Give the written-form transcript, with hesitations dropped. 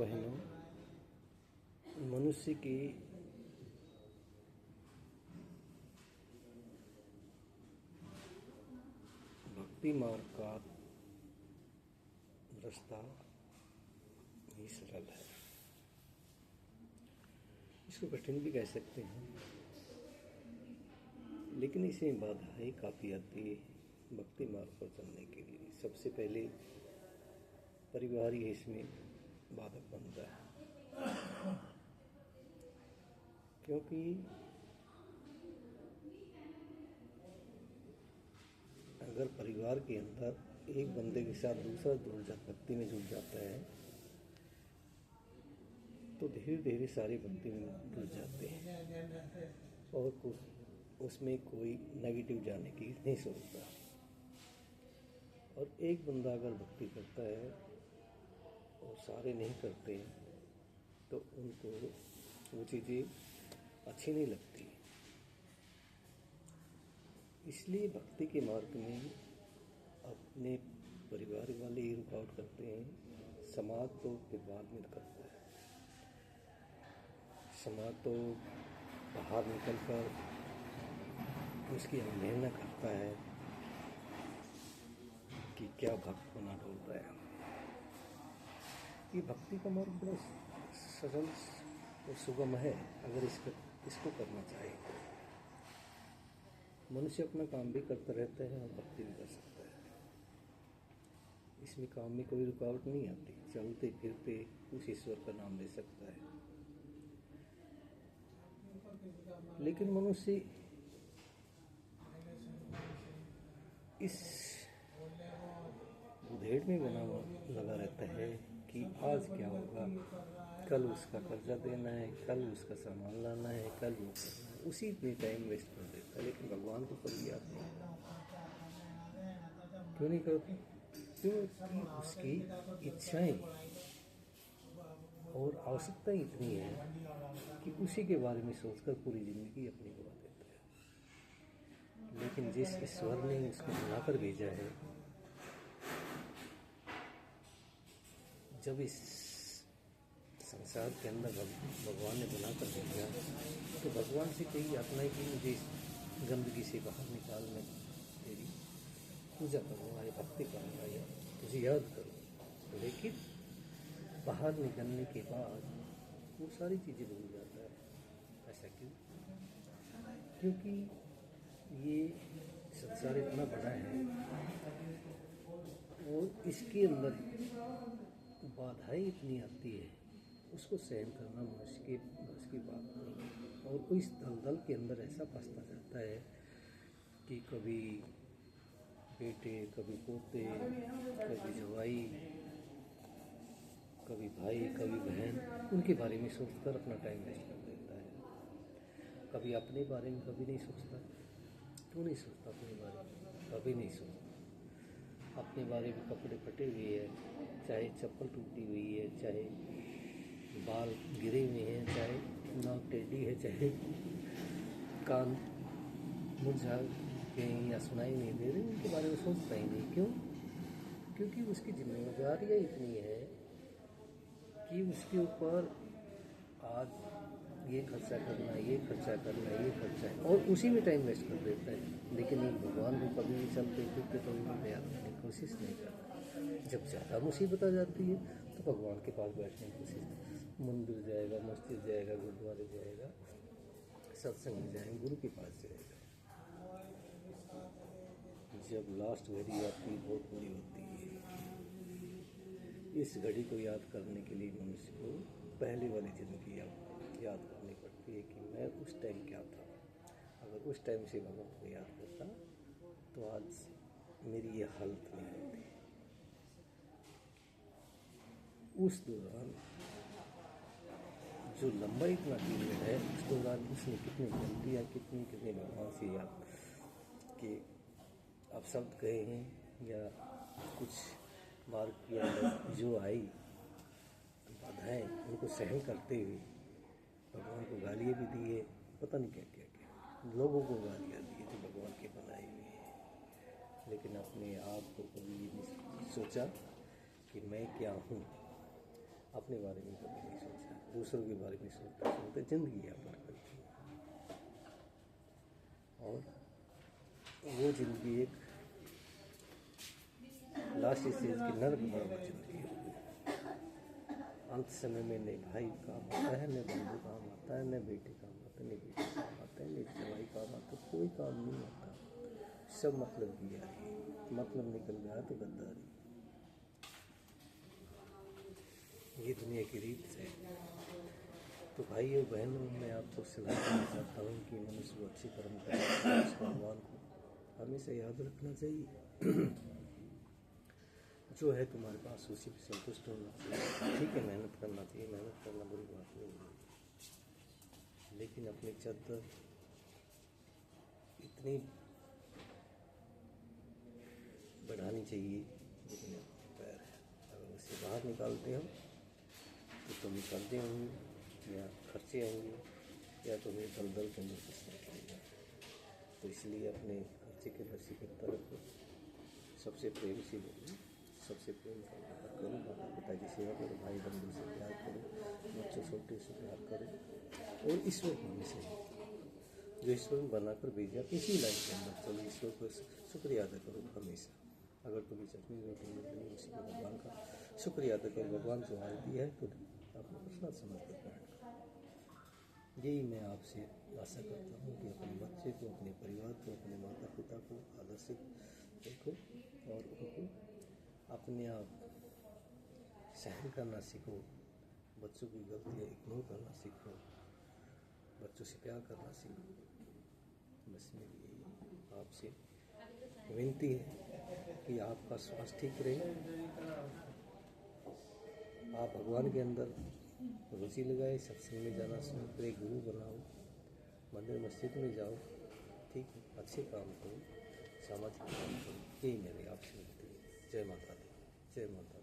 बहनों, मनुष्य की भक्ति मार्ग का रास्ता ही सरल है। इसको कठिन भी कह सकते हैं, लेकिन इसमें बाधाएं काफ़ी आती है भक्ति मार्ग पर चलने के लिए। सबसे पहले परिवार ही इसमें बाधक बनता है, क्योंकि अगर परिवार के अंदर एक बंदे के साथ दूसरा भक्ति में जुड़ जाता है तो धीरे धीरे सारे भक्ति में जुड़ जाते हैं और कुछ उसमें कोई नेगेटिव जाने की नहीं सोचता। और एक बंदा अगर भक्ति करता है और सारे नहीं करते तो उनको वो चीज़ें अच्छी नहीं लगती। इसलिए भक्ति के मार्ग में अपने परिवार वाले ही रुकावट करते हैं, समाज तो फिर बाद में करता है। समाज तो बाहर निकलकर उसकी अवहेलना करता है कि क्या भक्त बना डोल रहा है। ये भक्ति का मार्ग बड़ा सरल और सुगम है अगर इसको करना चाहे तो। मनुष्य अपना काम भी करता रहता है और भक्ति भी कर सकता है। इसमें काम में कोई रुकावट नहीं आती। चलते फिरते उस ईश्वर का नाम ले सकता है। लेकिन मनुष्य इस उधेड़ में बना लगा रहता है कि आज क्या होगा, कल उसका कर्जा देना है, कल उसका सामान लाना है, कल वो करना है, उसी में टाइम वेस्ट कर देता है। लेकिन भगवान को कभी याद नहीं। क्यों नहीं करते? क्योंकि उसकी इच्छाएं और आवश्यकता इतनी है कि उसी के बारे में सोचकर पूरी जिंदगी अपनी गवा देता है। लेकिन जिस ईश्वर ने उसको बनाकर भेजा है, जब इस संसार के अंदर भगवान ने बनाकर भेजा तो भगवान से कही यातना की मुझे इस गंदगी से बाहर निकाल, मैं तेरी पूजा करूँगा या भक्ति करूँगा या तुझे याद करूँ। लेकिन बाहर निकलने के बाद वो सारी चीज़ें भूल जाता है। ऐसा क्यों? क्योंकि ये संसार इतना बड़ा है और इसके अंदर बाधाएं इतनी आती है, उसको सहन करना मनुष्य के बस की बात नहीं। और वो इस दलदल के अंदर ऐसा फंसता जाता है कि कभी बेटे, कभी पोते, कभी जवाई, कभी भाई, कभी बहन, उनके बारे में सोचकर अपना टाइम वेस्ट कर देता है। कभी अपने बारे में कभी नहीं सोचता। क्यों नहीं सोचता अपने बारे में? कभी नहीं सोचता। अपने बारे में कपड़े फटे हुए हैं, चाहे चप्पल टूटी हुई है, चाहे बाल गिरे हुए हैं, चाहे नाक टेढ़ी है, चाहे कान मुरझा के या सुनाई नहीं दे रहे, उनके बारे में सोचता ही नहीं। क्यों? क्योंकि उसकी जिम्मेदारियाँ इतनी है कि उसके ऊपर आज ये खर्चा करना, ये खर्चा करना, ये खर्चा है, और उसी में टाइम वेस्ट कर देता है। लेकिन एक भगवान को कभी भी चलते फिरते तो भी याद करने की कोशिश नहीं करता। जब ज़्यादा मुसीबत आ जाती है तो भगवान के पास बैठने की कोशिश, मंदिर जाएगा, मस्जिद जाएगा, गुरुद्वारे जाएगा, सत्संग में जाएंगे, गुरु के पास जाएगा। जब लास्ट घड़ी आपकी बहुत बुरी होती है, इस घड़ी को याद करने के लिए मनुष्य को पहले वाली जिंदगी याद करनी पड़ती है कि मैं उस टाइम क्या था। अगर उस टाइम से भगवान को याद करता तो आज मेरी ये हालत नहीं होती। उस दौरान जो लंबा इतना पीरियड है, उस दौरान उसने कितनी गलतियाँ, कितनी भगवान से याद कि अब शब्द कहे हैं या कुछ मार्ग के अंदर जो आई बाधाएं, उनको सहन करते हुए भगवान को गालियाँ भी दी है, पता नहीं क्या क्या क्या, लोगों को गालियाँ दी है जो भगवान के बनाए हुए हैं। लेकिन अपने आप को कभी नहीं सोचा कि मैं क्या हूँ। अपने बारे में कभी नहीं सोचा, दूसरों के बारे में सोचते सोचते जिंदगी यापन करती है। और वो जिंदगी एक लास्ट स्टेज की नर्क बराबर जिंदगी है। अंत समय में न भाई काम आता है, न बंधु काम आता है, न बेटे काम आता है, न बेटे काम आता है, न जवाई काम आता है, कोई काम नहीं आता। सब मतलब की यारी, मतलब निकल गया तो गद्दारी। ये दुनिया की रीत है। तो भाई और बहनों, मैं आपको सलाह देना चाहता हूँ कि मनुष्य को अच्छे कर्म करें। उस भगवान को हमेशा याद रखना चाहिए। जो है तुम्हारे पास उसी पे संतुष्ट होना चाहिए। ठीक है, मेहनत करना चाहिए, मेहनत करना बुरी बात नहीं है, लेकिन अपनी चद्दर इतनी बढ़ानी चाहिए जितने पैर है। अगर उसे बाहर निकालते हो तो तुम्हें कर्जे होंगे या खर्चे होंगे या तुम्हें दलदल के अंदर फंसना पड़ेगा। तो इसलिए अपने खर्चे के रस्सी की तरफ सबसे प्रेम से बोलो, सबसे प्रेम का व्यवहार करो, माता पिता की सेवा करो, भाई बंधु से प्यार करो, बच्चों छोटे से प्यार करो, और ईश्वर को हमेशा जो ईश्वर बनाकर भेजा इसी लाइन के अंदर चलो। ईश्वर को शुक्रिया अदा करो हमेशा। अगर कभी चटनी रोटी मिल रही है, उसी को भगवान का शुक्रिया अदा करो। भगवान जो आज दिया है तो अपना प्रसाद समझ कर ग्रहण करो। यही मैं आपसे आशा करता हूँ कि अपने बच्चे को, अपने परिवार को, अपने माता पिता को आदर्शित देखो और उनको अपने आप सहन करना सीखो। बच्चों की गलतियाँ इग्नोर करना सीखो, बच्चों से प्यार करना सीखो। बस मेरी यही आपसे विनती है कि आपका स्वास्थ्य ठीक रहे, आप भगवान के अंदर रुचि लगाए, सत्संग में जाना शुरू करें, गुरु बनाओ, मंदिर मस्जिद में जाओ, ठीक है, अच्छे काम करो, सामाजिक काम करो। यही मेरी आपसे विनती है। जय माता दी, जय माता।